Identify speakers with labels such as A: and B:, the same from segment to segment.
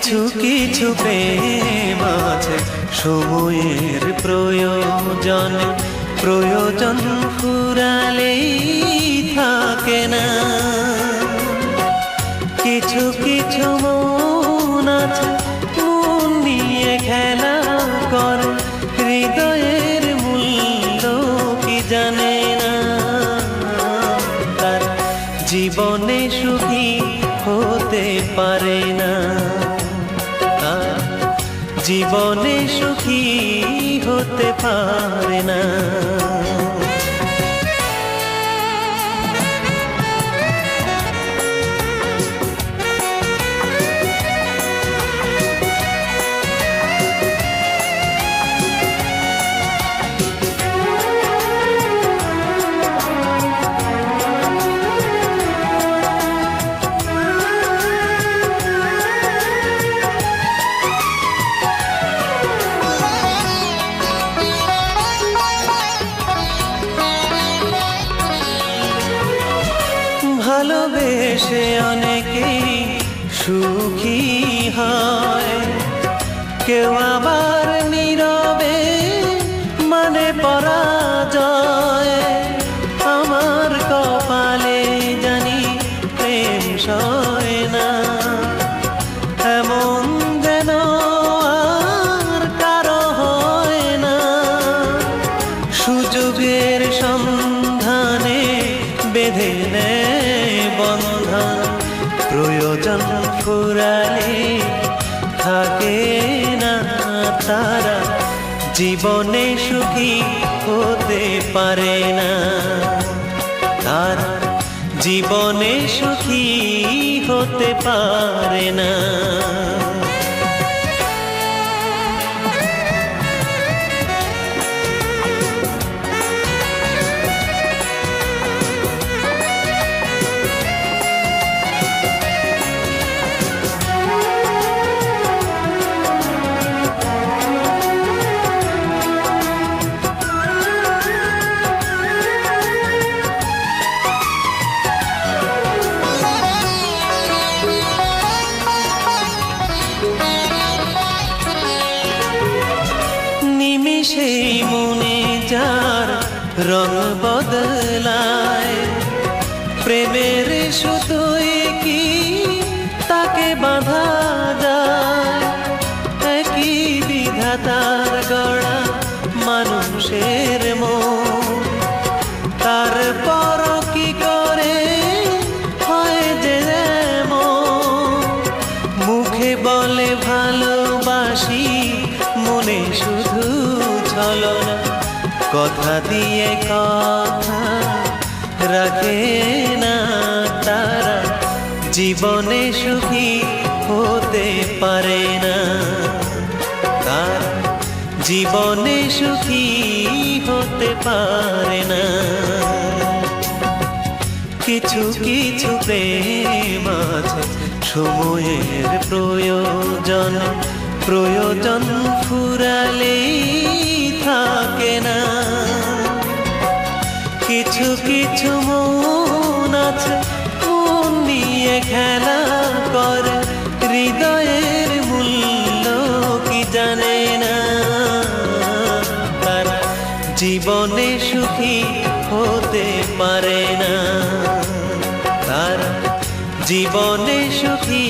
A: কিছু কিছু প্রেম আছে সময়ের প্রয়োজন, প্রয়োজন ফুরালেই থাকে না। কিছু কিছু মন আছে মন নিয়ে খেলা করে, হৃদয়ের মূল্য কি জানে না। তার জীবনে সুখী হতে পারে না, তার জীবনে সুখী হতে পারে না। ভালোবেসে অনেকেই সুখী হয়, কেউ আবার নীরবে মানে পরাজয়। আমার কপালে জানি প্রেম সয় না, এমন যেন আর কারো হয় না। সুযোগের সন্ধানে বেঁধে নেয় বন্ধন, প্রয়োজন ফুরালে থাকে না তারা, জীবনে সুখী হতে পারে না। তারা জীবনে সুখী হতে পারে না। সেই মনে যার রং বদলায়, প্রেমের সুতোয় কি তাকে বাঁধা যায়। একই বিধাতার গড়া মানুষের মন, তারপর কি করে হয় যে মুখে বলে ভালোবাসি, মনে শুধু ছলনা, কথা দিয়ে কথা রাখে না তারা, জীবনে সুখী হতে পারে না। তার জীবনে সুখী হতে পারে না। কিছু কিছু প্রেম আছে সময়ের প্রয়োজন, প্রয়োজন ফুরালেই থাকে না। কিছু কিছু মন আছে মন নিয়ে খেলা করে, হৃদয়ের মূল্য কি জানে না। তারা জীবনে সুখী হতে পারে না, তারা জীবনে সুখী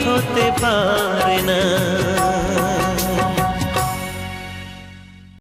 A: হতে পারে না।